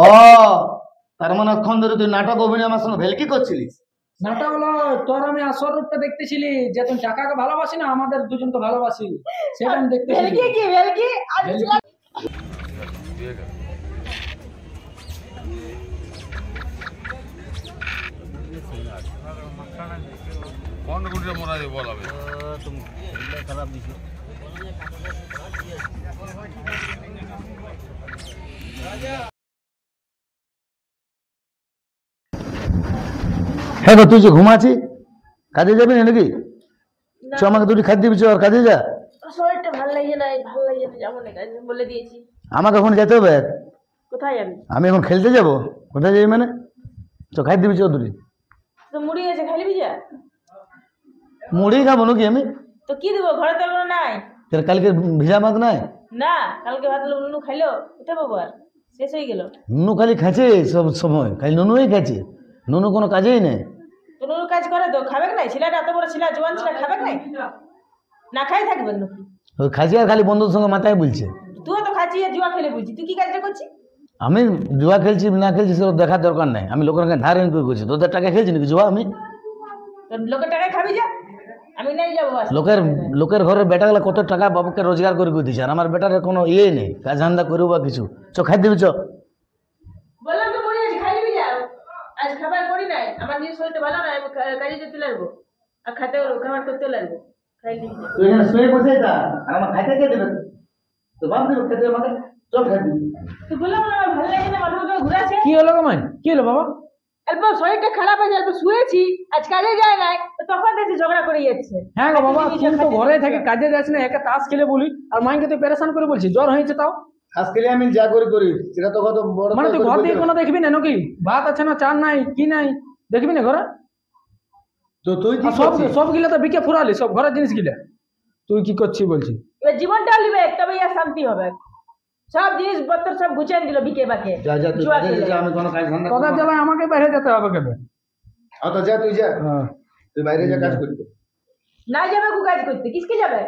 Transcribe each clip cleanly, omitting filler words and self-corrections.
ও তার মানে অক্ষণ ধরে তুই নাটক অভিনয় আমার সঙ্গে ভেলকি করছিলিস? নাটক হলো তোর আমি আসল রূপটা দেখতেছিলি যে তুই টাকাকে ভালোবাসি না আমাদের দুজনকে ভালোবাসি সেটা আমি দেখতেছিলি। ভেলকি কি ভেলকি আজ कौन गुड़िया मोरा दे बोला बे तुम खराब दिखो। হ্যাঁ তুই যে ঘুমাচ্ছি কাজে যাবি না নাকি? চ আমাকে দুটি খাদ্য দিবি, আর কাজে যা। শরীরটা ভালো লাগে না, ভালো লাগে না, যাবো না কাজে, বলে দিয়েছি। আমাকে এখন যেতে হবে। কোথায় যাবি? আমি এখন খেলতে যাব। কোথায় যাবি মানে? চ খাই দিবি, চ দুটি। তো মুড়ি আছে, খাই নিবি যা। মুড়ি খাবো নাকি আমি? তো কি দেবো, ঘরে তো কোনো নাই। কালকে ভিজা ভাত নাই? না, কালকে ভাত নুনু খাইলো, কোথায় পাবো আর, শেষ হয়ে গেল। নুনু খালি খাচ্ছে সব সময়, খালি নুনুই খাচ্ছে, নুনু কোনো কাজেই নেই। তো নুনু কাজ করে তো খাবে নাই? ছেলেটা এত বড় ছেলে, জোয়ান ছেলে, খাবে নাই? না খাই থাকবে নাকি? ওই খাচ্ছে আর খালি বন্ধুর সঙ্গে মাথায় বলছে। তুইও তো খাচ্ছি আর জুয়া খেলে বুঝছি, তুই কি কাজটা করছিস? আমি জুয়া খেলছি না খেলছি সেটা দেখার দরকার নাই। আমি লোকের কাছে ধার ইনকাম করছি, তোদের টাকা খেলছি নাকি জুয়া? আমি লোকের টাকায় খাবি যা, আমি নাই যাবো। লোকের ঘরের বেটাগুলা কত টাকা বাবুকে রোজগার করে দিচ্ছে, আর আমার বেটার কোনো ইয়ে নেই, কাজ ধান্দা করবো বা কিছু। চ খাই দিবি, চ। বললাম তো মনে আছে, খাই নিবি যা। আজ খাবার করি নাই, আমার নিজের শরীরটা ভালো না, আমি কাজে যেতে লাগবো আর খাবার করতে লাগবো। খাই নিবি যা। তুই এখানে শুয়ে বসে যা, আর আমার খাইতে কে দেবে? তো বাপ দেবে খেতে আমাকে। চল খাই দিবি। তুই বললাম না আমার ভালো লাগে না, মাথা ঘুরে ঘুরাছে। কি হলো গো? কি হলো বাবা? অল্প শরীরটা খারাপ হয়ে যায়, শুয়েছি, আজ কাজে যায় নাই, তখন দেখছি ঝগড়া করে যাচ্ছে। হ্যাঁ গো বাবা, তুই তো ঘরে থেকে কাজে যাস না, একা তাস খেলে বলি, আর মাইকে তুই পেরেশান করে বলছিস জ্বর হয়েছে। তাও আজকে আমি যা করি সেটা তো কত বড় মানে তুই ঘর দিয়ে কোনো দেখবি না নাকি? ভাত আছে না, চান নাই, কি নাই, দেখবি না ঘরে? তো তুই কি সব গিলা তো বিকে ফুরালি, সব ঘরের জিনিস গিলা তুই কি করছিস বলছি? এবার জীবনটা নিবে, তবে ইয়া শান্তি হবে। সব জিনিসপত্র সব গুছিয়ে দিল বিকে বাকে। যা যা তুই কাজে যা, আমি কোনো কাজ ধান্দা কথা জ্বালায় আমাকে বাইরে যেতে হবে কেন? তো যা, তুই যা, তুই বাইরে যা কাজ করতে। না যাবে কু কাজ করতে, কিসকে যাবে?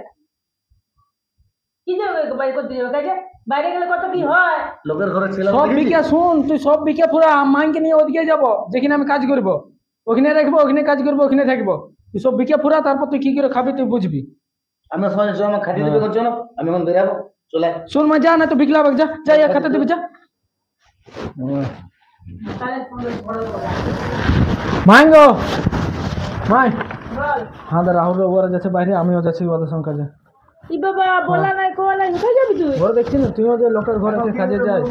কি যাবে বাইরে করতে, যাবে কাজে? বাইরে গেলে কত কি হয়। লোকের ঘরে ছিল সব বিকে শুন, তুই সব বিকে পুরা মাইকে নিয়ে ওদিকে যাবো, যেখানে আমি কাজ করবো ওখানে রাখবো, ওখানে কাজ করবো, ওখানে থাকবো। তুই সব বিকে পুরা, তারপর তুই কি করে খাবি তুই বুঝবি। আমি সময় আমার খাতে দিবি করছো না, আমি এখন বেরাবো, চলে। শুন মা, যা না তো বিকলা বাগ, যা যা ইয়া খাতে দিবি, যা। মাইঙ্গো মাই, হ্যাঁ রাহুল ওরা যাচ্ছে বাইরে, আমিও যাচ্ছি ওদের সঙ্গে কাজে। ই বাবা বলা নাই, কোয়া নাই, কোথায় যাবি তুই? ঘরে দেখছি না, তুইও যে লোকের ঘরে কাজে যাই,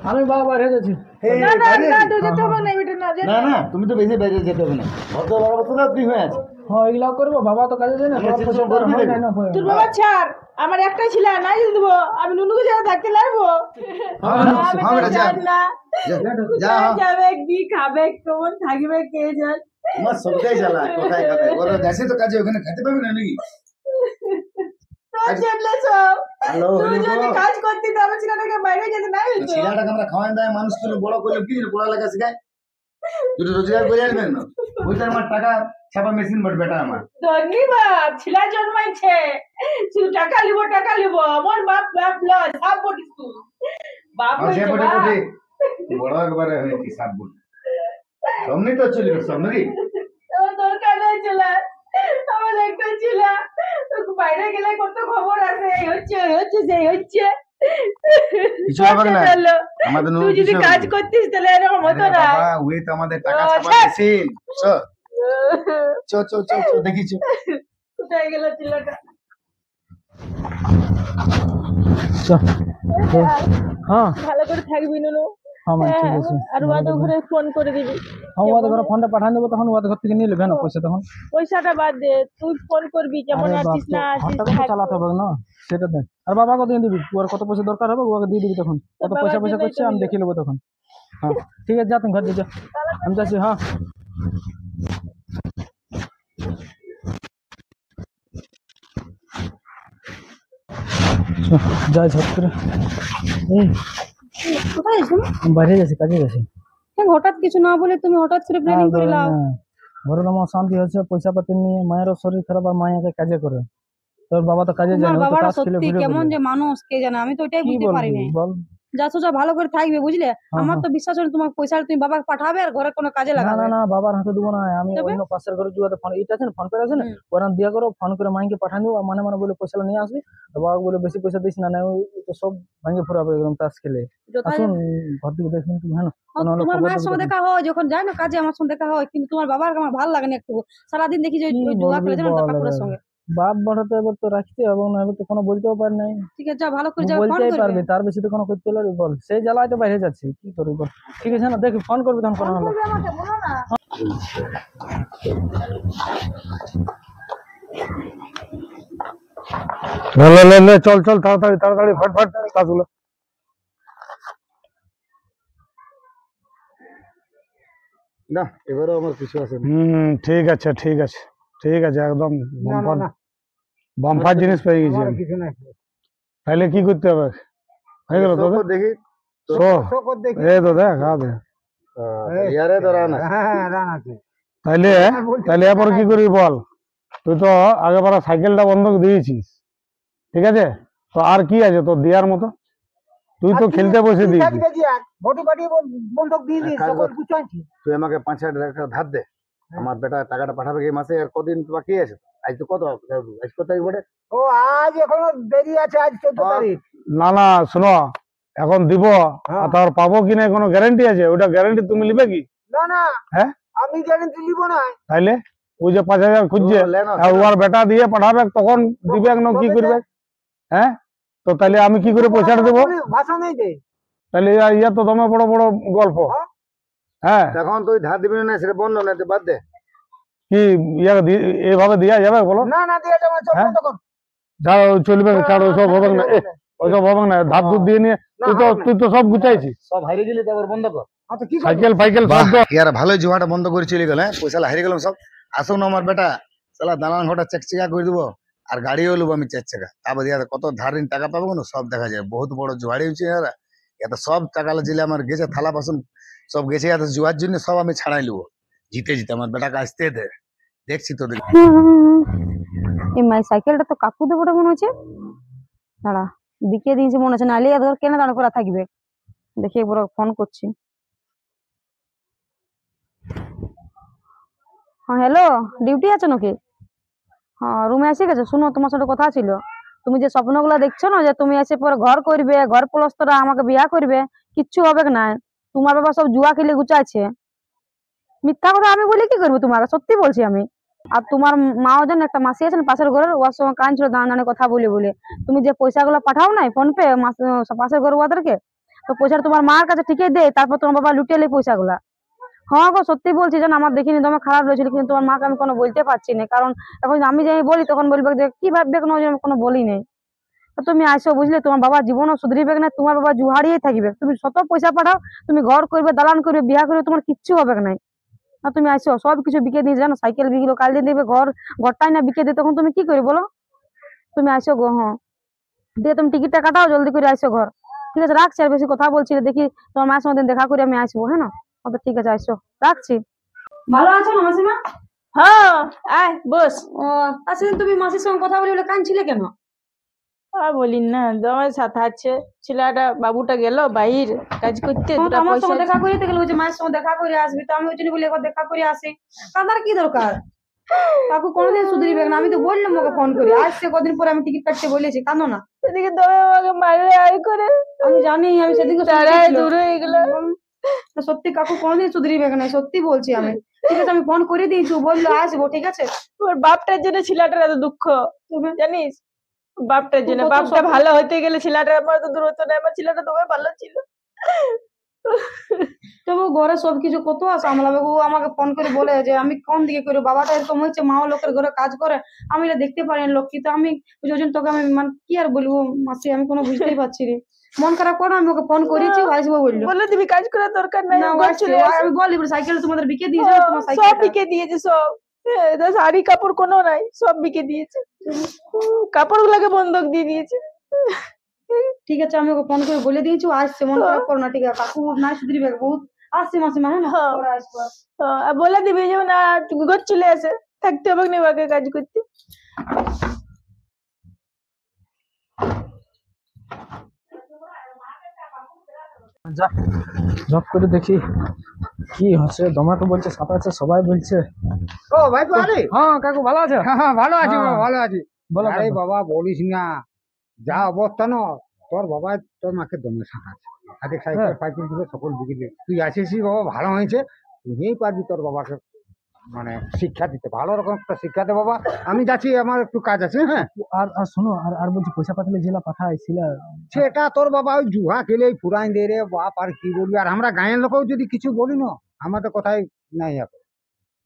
আমি বাবা বাইরে যাচ্ছি। না না না, তুই যেতে হবে না, বেটা না যেতে। না না, তুমি তো বেশি বাইরে যেতে হবে না, অত বড় বছর আপনি হয়ে আছে। হ্যাঁ এগুলাও করবো, বাবা তো কাজে যায় না, তোর বাবা ছাড়, আমার একটাই ছিল, নাই দেবো, আমি নুনুকে ছাড়া থাকতে লাগবো। যাবে কি খাবে, কেমন থাকবে কে জান। আমার সবটাই জ্বালা, কোথায় কোথায় ওরা দেশে তো কাজে, ওখানে খেতে পাবে না নাকি? কাজ করতে তো আমার ছেলেটাকে বাইরে যেতে নাই হইতো। ছেলেটাকে আমরা খাওয়ান দেয়, মানুষ করে বড় করলে কি পড়ালেখা শেখায়, দুটো রোজগার করে আনবেন না। ওইটা আমার টাকা ছাপা মেশিন বট বেটা আমার। ধন্যবাদ, ছেলে জন্মাইছে, শুধু টাকা লিবো টাকা লিবো, আমার বাপ বাপ লয়, সব বটিস তুই। বাপ হইছে বাপ। বড় একবারে হয়েছি সাত বুট, সামনে তো চলবে সব নাকি? তোর কানে ছেলে, আমার একটা ছেলে, বাইরে গেলে কত খবর আছে, এই হচ্ছে এই হচ্ছে সেই হচ্ছে। কিছু হবে না আমাদের, তুই যদি কাজ করতিস তাহলে এরকম হতো না। বাবা ওই তো আমাদের টাকা ছাপা মেশিন। চ চ চ চ দেখি চ। কোথায় গেল ছেলেটা? হ্যাঁ ভালো করে থাকবি নুনু। ঠিক আছে, আর ওদের ঘরে ফোন করে দিবি। ওদের ঘরে ফোনটা পাঠান দেবো, তখন ওদের ঘর থেকে নিয়ে নেবে না পয়সা। তখন পয়সাটা বাদ দে, তুই ফোন করবি কেমন আছিস না আছিস। চালাতে হবে না সেটা দেখ, আর বাবাকে দিয়ে দিবি, ওর কত পয়সা দরকার হবে ওকে দিয়ে দিবি, তখন কত পয়সা করছে আমি দেখে নেবো তখন। হ্যাঁ ঠিক আছে, যা তুমি ঘর যা, আমি যাচ্ছি। হ্যাঁ যাই ঝট করে, কোথায় এসো? বাইরে যাচ্ছি, কাজে যাচ্ছি। হঠাৎ কিছু না বলে তুমি হঠাৎ করে প্ল্যানিং করে লাও। ঘরে আমার শান্তি হচ্ছে, পয়সা পাতি নিয়ে, মায়েরও শরীর খারাপ, আর মায়াকে কাজে করে, তোর বাবা তো কাজে যায় না। বাবাটা সত্যি কেমন যে মানুষ কে জানে, আমি তো এটাই বুঝতে পারি না। বল যা সোজা ভালো করে থাকবে বুঝলে। আমার তো বিশ্বাস হয় না তোমার পয়সা তুমি বাবাকে পাঠাবে আর ঘরে কোনো কাজে না লাগাবে। না না বাবার হাতে দেবো না আমি, তবে? অন্য পাশের ঘরে জুয়াতে ফোন এটা আছে না, ফোন পে আছে না, হুম। ওরা দিয়া করো, ফোন করে মাইকে পাঠান দিও, আর মানে মানে বলে পয়সা নিয়ে আসবি। তো বাবা বলে বেশি পয়সা দিস না, না ওই তো সব ভাঙে ফুরাবে একদম তাস খেলে। যথাই আসুন ঘর থেকে দেখুন তুমি, হ্যাঁ না? কোনো হলে তোমার খবর মায়ের দেবে সঙ্গে তখন। দেখা হয় যখন যায় না কাজে, আমার সঙ্গে দেখা হয়, কিন্তু তোমার বাবার আমার ভালো লাগে না একটু। সারাদিন দেখি যে কি ওই জুয়া বলবি খেলে জানো তো বল কাকুরের এবার? সঙ্গে। বাপ বড় তো এবার তো রাখতে হবে না, এবার তো কোনো বলতেও পার নাই। ঠিক আছে, যা ভালো করে যাবে ফোন বলতেই করবে। পারবি, তার বেশি তো কোনো করতে পারবি বল? সেই জ্বালায় তো বাইরে যাচ্ছি, কি করবি বল? ঠিক আছে না, দেখি ফোন করবি তখন কোনো ফোন হলে। করবে আমাকে, বলো না। চল চল তাড়াতাড়ি তাড়াতাড়ি ফটফট কাজগুলো। না এবারও আমার কিছু আছে না। ঠিক আছে ঠিক আছে ঠিক আছে, একদম বাম্পার বাম্পার জিনিস পেয়ে গেছি আমি। কিছু নাই। তাহলে কি করতে হবে? হয়ে গেল তো? দেখি শো এই তো দেখ দে। ইয়ারে তো রানা। তাইলে তাহলে এরপর কি করবি বল? তুই তো আগে বারা সাইকেলটা বন্ধক দিয়েছিস, ঠিক আছে, তো আর কি আছে তোর দেওয়ার মতো? তুই তো খেলতে বসে দিয়েছিস। তুই আমাকে 5,000 টাকা ধার দে, আমার বেটা টাকাটা পাঠাবে এই মাসে, আর কদিন বাকি আছে? আজ তো কত, আজ কত তারিখ বটে? না না শোনো, এখন দিব আর তার পাবো কি না কোনো গ্যারান্টি আছে? ওটা গ্যারান্টি তুমি নিবে কি? হ্যাঁ তাইলে ওই যে 5,000 খুঁজছে, আর ওর বেটা দিয়ে পাঠাবে তখন দিবে না, কি করবে? হ্যাঁ তো তাহলে আমি কি করে পয়সাটা দেবো? তাহলে ইয়া তো তোমার বড় বড় গল্প। হ্যাঁ এখন তুই ধার দিবি না, সেটা বন্ধ না, তুই বাদ দে। কি ইয়া এইভাবে দেওয়া যাবে বলো? হ্যাঁ? যা চলবে না, ছাড় ওসব হবে না, ওসব হবে না, ধার দুধ দিয়ে নিয়ে তুই তো সব গুছাইছিস, সব হারিয়ে গেলি, তারপর বন্ধ কর। সাইকেল ফাইকেল সব তো। ইয়ার ভালোই জুয়াটা বন্ধ করে চলে গেল, হ্যাঁ পয়সা হারিয়ে গেলাম সব। আসুন আমার বেটা, সালা দালান ঘটা চেকচেকা করে দিব, আর গাড়িও নেবো আমি 4 চাকা। তারপর ইয়ার কত ধারিন টাকা পাবো না সব দেখা যায়। বহুত বড় জুয়ারি হচ্ছে ইয়ারা, এত সব টাকা জিলে আমার গেছে, থালা বাসন সব গেছে, এত জুয়ার জন্য সব আমি ছাড়াই নেবো। জিতে জিতে আমার বেটাকে আসতে দে, দেখছি তো দেখ। এই মাই সাইকেলটা তো কাকু দেবো মনে হচ্ছে। দাঁড়া, বিকে দিয়েছে মনে হচ্ছে, নাহলে ধর কেন দাঁড়া করা থাকবে। দেখি একবার ফোন করছি। হ্যাঁ হ্যালো, ডিউটি আছে নাকি? হ্যাঁ রুমে এসে গেছে। শুনো, তোমার সাথে কথা ছিল। তুমি যে স্বপ্নগুলো দেখছো না, যে তুমি এসে পরে ঘর করবে, ঘর প্লস্তরা আমাকে বিয়া করবে, কিচ্ছু হবে না। তোমার বাবা সব জুয়া খেলে গুচাইছে। মিথ্যা কথা আমি বলি কি করবো তোমাকে? সত্যি বলছি আমি। আর তোমার মাও যেন একটা মাসি আছেন পাশের ঘরের, ওর সঙ্গে কাঁদছিল দাঁড়ান দাঁড়ানে কথা বলে বলে। তুমি যে পয়সাগুলো পাঠাও নাই ফোন পে পাশের ঘর ওদেরকে, তো পয়সাটা তোমার মার কাছে ঠিকই দেয়, তারপর তোমার বাবা লুটিয়ে লে পয়সাগুলা। হ্যাঁ গো সত্যি বলছি, যেন আমার দেখিনি তোমার খারাপ লেগেছিল, কিন্তু তোমার মাকে আমি কোনো বলতে পারছি না, কারণ এখন আমি যাই বলি তখন বলবে যে কি ভাববে কোনো, যে আমি কোনো বলি নাই। তো তুমি আসো বুঝলে, তোমার বাবা জীবনও সুধরিবে না, তোমার বাবা জুহারিয়ে থাকবে। তুমি শত পয়সা পাঠাও, তুমি ঘর করবে, দালান করবে, বিয়া করবে, তোমার কিচ্ছু হবে না। আর তুমি আসো, সব কিছু বিকে দিয়ে জানো, সাইকেল বিকিলো, কাল দিয়ে দেবে, ঘরটাই না বিকে দিয়ে, তখন তুমি কি করবে বলো? তুমি আসো গো, হ্যাঁ দিয়ে তুমি টিকিটটা কাটাও, জলদি করে আসো ঘর। ঠিক আছে রাখছি, আর বেশি কথা বলছি না, দেখি তোমার মায়ের সঙ্গে দেখা করে আমি আসবো, হ্যাঁ না? ওকে ঠিক আছে, আসো, রাখছি। ভালো আছো না মাসিমা? হ্যাঁ আয় বস। ও আচ্ছা, তুমি মাসির সঙ্গে কথা বলে বলে কাঁদছিলে কেন? আর বলিন না, তোমার সাথে আছে ছেলেটা, বাবুটা গেল বাইর কাজ করতে, হ্যাঁ, তো দুটা আমার পয়সা সঙ্গে দেখা করিতে গেলে বলছে মায়ের সঙ্গে দেখা করে আসবি, তো আমি ওই জন্য বলি একবার দেখা করে আসি। কাঁদার কি দরকার? কাকু কোনোদিন সুধরিবে না, আমি তো বললাম ওকে ফোন করে, আসছে কদিন পরে আমি টিকিট কাটতে বলেছি, কাঁদো না। এদিকে তুমি আমাকে মারলে আয় করে, আমি জানি, আমি সেদিকে তারাই দূরে এগুলো। সত্যি কাকু কোনোদিন সুধরিবে না, সত্যি বলছি আমি। ঠিক আছে আমি ফোন করে দিয়েছি, ও বললো আসবো, ঠিক আছে। ওর বাপটার জন্য ছেলেটার এত দুঃখ জানিস, বাপটার জন্য। কত বাপটা সব- ভালো হইতে গেলে ছেলেটা আমার তো দূর হতো না, আমার ছেলেটা তোমার ভালো ছিল। তবু ঘরে সবকিছু কত সামলাবে। ও আমাকে ফোন করে বলে যে আমি কোন দিকে করি, বাবাটা এরকম হচ্ছে, মাও লোকের ঘরে কাজ করে, আমি এটা দেখতে পারি না লক্ষ্মী, তো আমি ওই জন্য তোকে আমি মানে কি আর বলবো মাসি, আমি কোনো বুঝতেই পারছি রে। মন খারাপ করো, আমি ওকে ফোন করেছি, ও আসবো বললো। বলে দিবি কাজ করার দরকার নাই, না ও ও ঘর আসছে, চলে আসে। আমি বলি সাইকেল তোমাদের বিকে দিয়েছে, তোমার সব সাইকেল বিকে দিয়েছে সব। শাড়ি কাপড় কোনো নাই, সব বিকে দিয়েছে। কাপড় গুলাকে বন্ধক দিয়ে দিয়েছে। ঠিক আছে আমি ওকে ফোন করে বলে দিয়েছি, ও আসছে, মন খারাপ করো না, ঠিক আছে কাকু নাই সুধরিবে বহুত আসছে মাসিমা, হ্যাঁ না? হ্যাঁ। ওরা আসবো। আর বলে দিবি যে না ঘর চলে আসে, থাকতে হবে না ওকে কাজ করতে। জব করে দেখি কি হচ্ছে। দমা তো বলছে সাপ আছে, সবাই বলছে। ও ভাই আরে হ্যাঁ কাকু ভালো আছে? হ্যাঁ ভালো আছি হ্যাঁ। বাবা, ভালো আছি। বলো আরে কাকু। বাবা বলিস না, যা অবস্থা না, তোর বাবা তোর মাকে দমে সাঁটাচ্ছে, হাতে সাইকেল হ্যাঁ। ফাইকেল দিলে সকল দিকে। তুই আছিস বাবা, ভালো হয়েছে, তুই পারবি তোর বাবাকে মানে শিক্ষা দিতে, ভালো রকম একটা শিক্ষা দে বাবা। আমি যাচ্ছি, আমার একটু কাজ আছে। হ্যাঁ, আর শোনো, আর বলছি পয়সা পাতলে জেলা পাঠায় ছিলা। সেটা তোর বাবা ওই জুহা খেলে ফুরাই দে রে বাপ, আর কি বলবি। আর আমরা গাঁয়ের লোকেও যদি কিছু বলি না, আমাদের কথাই নাই এখন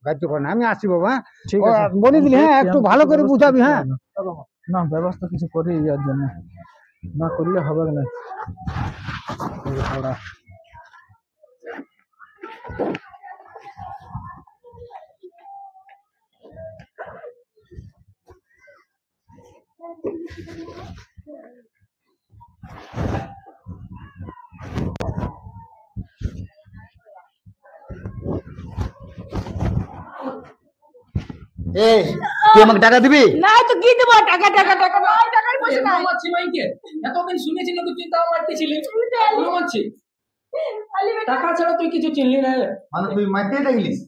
গ্রাহ্য করে না। আমি আসছি বাবা, হ্যাঁ ঠিক ও, আছে বলে দিলি, হ্যাঁ দেখছি একটু আমি ভালো কিছু করে ব্যবস্থা বুঝাবি। করতে হ্যাঁ হবে। না ব্যবস্থা কিছু করি ইয়ার জন্য, না করলে হবে না। ওরা এই তুই আমাকে টাকা দিবি? না তো কি দেবো, টাকা টাকা টাকা নাই, টাকার পয়সা নাই। মারছি মাইকে এতদিন শুনেছি না তুই তাও মারতেছিলি। মারছি খালি বেটা টাকা ছাড়া তুই কিছু চিনলি না। মানে তুই মাইতেই দেখলিস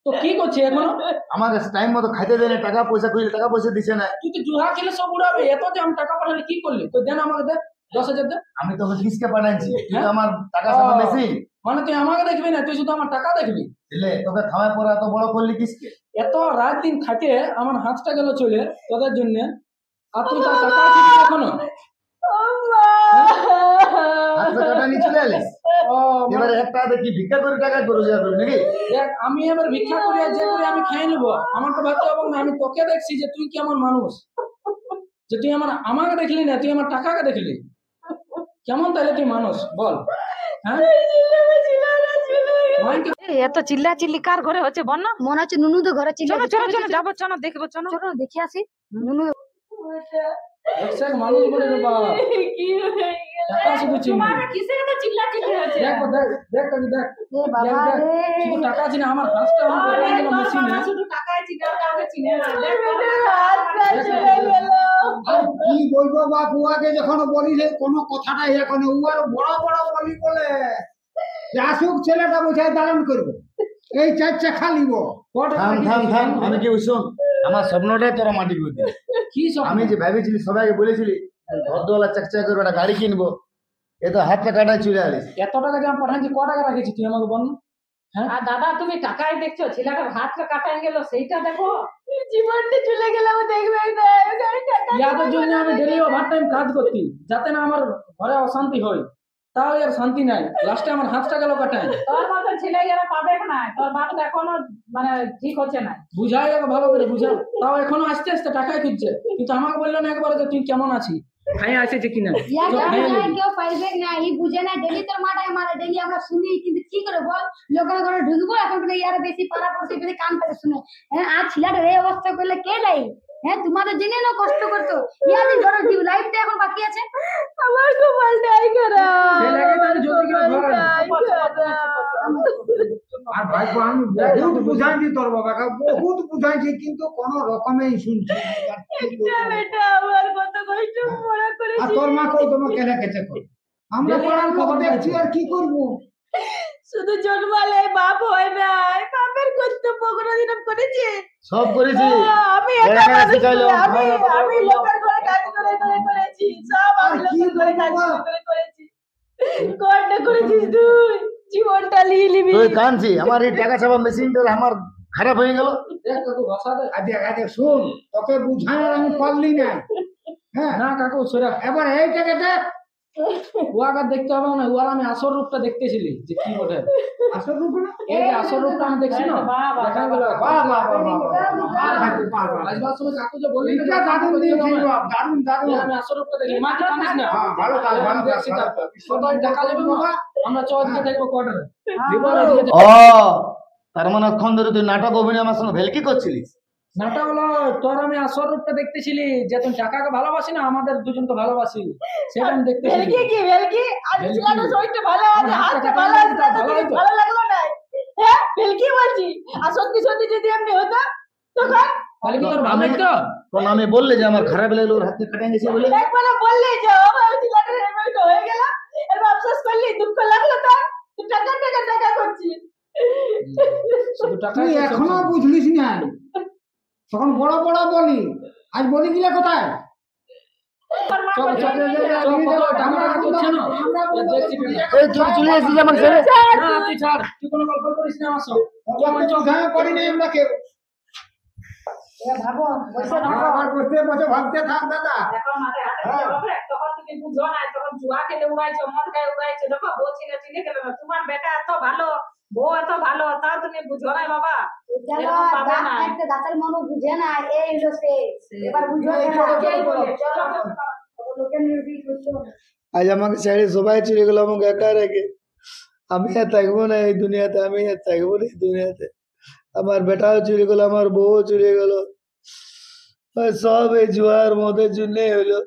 তো কি করছি এখনো? আমাকে টাইম মতো খাইতে দেয় না, টাকা পয়সা কইলে টাকা পয়সা দিছে না। তুই তো জুহা খেলে সব উড়াবে। এত যে আমি টাকা পাঠালে কি করলি? তো দেন আমাকে দে 10,000 দে। আমি তোকে কিসকে পাঠাইছি, তুই তো আমার টাকা সাথে বেশি মানে তুই আমাকে দেখবি না, তুই শুধু আমার টাকা দেখবি। দিলে। তোকে খাওয়াই পরে এত বড় করলি কিসকে? এত রাত দিন খাটে আমার হাতটা গেল চলে তোদের জন্য, আর তুই তার টাকা দিবি এখনো? হাতে টাকা নিয়ে চলে এলিস। ও, মানে এবারে একটা দেখি ভিক্ষা করে টাকা করে যাবে নাকি? দেখ আমি এবার ভিক্ষা করি আর যে করে আমি খাই নেবো। আমার তো ভাবতে হবে না, আমি তোকে দেখছি যে তুই কেমন মানুষ, যে তুই আমাকে দেখলি না, তুই আমার টাকাকে দেখলি। কেমন তাহলে তুই মানুষ বল? হ্যাঁ মাইকে এত চিল্লা চিল্লি কার ঘরে হচ্ছে বল না? মনে হচ্ছে নুনুদের ঘরে ছিল। চলো চলো চলো যাবো, চলো দেখবো, চলো চলো দেখে আসি। নুনু একশো এক মানুষ বলে রে বাবা, কি হয়ে গেল? টাকা শুধু চিনবি। তোমার কিসের এত চিল্লা চিল্লি হচ্ছে? দেখ দেখ দেখ কাকি দেখ, এ বাবা দেখ, রে, শুধু টাকা আছে না, আমার হাঁসটা আমার আরে দোকান গেল তোর মেশিনে। বাবা শুধু টাকায় চিনে, আর কাউকে চিনে না। দেখ হাতটা চলে গেল। আর কি বলবো বাপু, আগে যখন বলি যে কোনো কথাটাই এখন উয়ার বড় বড় বলি বলে যে আসুক ছেলেটা বোঝায় দালান করবো, এই চার চাখা লিব। কটা থাম টাকা থাম দিয়েছিস? থাম, আমি কি শুন, আমার স্বপ্নটাই তোরা মাটি করে দিলি। কি সব? আমি যে ভেবেছিলি, সবাইকে বলেছিলি ভদ্রওয়ালা চাকচাক করে একটা গাড়ি কিনবো, এ তো হাতটা কাটায় চলে আলিস। এত টাকা যে আমি পাঠাচ্ছি, ক টাকা রাখেছি তুই আমাকে বল না? আর দাদা তুমি টাকায় দেখছো, ছেলেটার হাতটা কাটায় গেল, সেইটা দেখো। জীবনটা চলে গেল, দেখবে না ইয়াদের জন্য আমি ডেলি ওভার টাইম কাজ করছি, যাতে না আমার ঘরে অশান্তি হয়। তাও এর শান্তি নাই, লাস্টে আমার হাতটা গেল কাটায়। তোর মতো ছেলে যারা পাবে না, তোর বাপটা এখনো মানে ঠিক হচ্ছে না। বুঝাই ওকে ভালো করে বুঝাও, তাও এখনো আস্তে আস্তে টাকাই খুঁজছে। কিন্তু আমাকে বললো না একবার যে তুই কেমন আছিস, খাই আসেছে কিনা। ইয়া তো খাইয়ে জানে নিবি। কেউ পাইবে না, ই বুঝে না। ডেলি তোর মাটাই মারে, ডেলি আমরা শুনি, কিন্তু কি করে বল? লোকের ঘরে ঢুকবো এখন থেকে ইয়ার বেশি পাড়া পড়ছে, বেশি কান পেতে শুনে। হ্যাঁ, আর ছেলেটার এই অবস্থা করলে কে লাই? হ্যাঁ, তোমাদের জেনে না কষ্ট করতো। ইয়াদের ঘরে জীব লাইফটা এখন বাকি আছে। আমার কপালটাই খারাপ। ছেলেকে তো আমি যদি কেউ ধরে না। আর ভাই আমি বহুত বুঝাইছি তোর বাবাকে, বহুত বুঝাইছি, কিন্তু কোন রকমেই শুনছি না। আর কি করবো? বেটা আমার কত কষ্ট পড়া আর করেছি। তোর মাকেও তোমার কেনে কেচে কর, আমরা পাড়ার খবর দেখছি, আর কি করবো? শুধু জন্মালে বাপ হয় না, বাপের কর্তব্য কোনোদিন আমি করেছি? সব করেছি, আমি একা একা মানুষ শিখাইলো, নই, আমি খাওয়া দাওয়া আমি করলো। লোকের ঘরে কাজ করে করে করেছি, সব আমি আর কি লোকের ঘরে কাজ করবো? করে করে করেছি। কোনটা করেছিস তুই? জীবনটা নিয়ে নিবি। তুই কানছি, আমার এই টাকা ছাপা মেশিনটা আমার খারাপ হয়ে গেল। দেখ কাকু ভাষা দে। আজকে আজকে শুন, তোকে বুঝানোর আমি পারলি না। হ্যাঁ, না কাকু সেরা এবার এই টাকাটা ওয়াকে দেখতে হবে না, ওয়ার আমি আসল রূপটা দেখতেছিলি যে কি বটে। আসল রূপ না। এই যে আসল রূপটা আমি দেখছি না, দেখা গেল। বাহ বাহ বাহ বাহ বাহ। আসবার সময় কাকু যে বললি না, এটা দারুণ দিয়েছিস বাপ, দারুণ দারুণ। আমি আসল রূপটা দেখি। মা তুই কাঁদিস না, হ্যাঁ, ভালো কাজ, ভালো কাজ, দেখছি ভালো তারপর। কাজ। সবাই দেখা যাবে না, আমরা চৌদিকে দেখবো কোয়ার্টারে। ও তার মানে অক্ষণ ধরে তুই নাটক অভিনয় আমার সঙ্গে ভেলকি করছিলিস? নাটা হলো তোর আমি আসল রূপটা দেখতেছিলি, যে তুই টাকাকে ভালোবাসি না, আমাদের দুজনকে ভালোবাসি, সেটা আমি দেখতেছিলি। ভেলকি কি ভেলকি? আজ ভেলকি। ছেলেটা শরীরটা ভালো আছে, আমার হাতটা হাতটা ভালো আছে, ভালো তাতে হয়তো। ভালো লাগলো না? হ্যাঁ, ভেলকি বলছি। আর সত্যি সত্যি যদি এমনি হতো তখন তাহলে কি তোর ভালো লাগতো? তখন আমি বললে যে আমার খারাপ লাগলো, ওর হাতে কাটাই গেছে বলে। একবার বললি যে ও ভাই ছেলেটার এমনটা হয়ে গেল, এবার আফসোস করলি দুঃখ লাগলো তো তুই টাকা টাকা টাকা করছিস শুধু টাকা তুই এখনো বুঝলিস না তখন বড় বড় বলি আজ বলি গিলা কোথায় চল চল টাকা করছে না দেখছি চলে এসেছি আমার ছেলে না তুই ছাড় তুই কোনো গল্প করিস না আমার সঙ্গে করি নাই আমরা কেউ ভাবো বসে থাকো আবার বসে বসে ভাবতে থাক দাদা এখন মাথায় হাতে দিয়ে হবে, তখন তুমি বুঝো না, তখন জুয়া খেলে উড়াইছো, মদ খায় উড়াইছো, দেখো বউ ছিল চিনে গেল না, তোমার বেটা এত ভালো, বউ এত ভালো, তাও তুমি বুঝো না বাবা, এরকম পাবে না। একটা দাতার মনে বুঝে না এই হলো সে এবার বুঝো না কে বলে? চলো, লোকের নির্ভর করছো আজ আমাকে ছেড়ে সবাই চলে গেল আমাকে একা রেখে আমি আর থাকবো না এই দুনিয়াতে আমি আর থাকবো না এই দুনিয়াতে আমার বেটাও চলে গেল আমার বউও চলে গেল সব এই জুয়ার মদের জন্যই হলো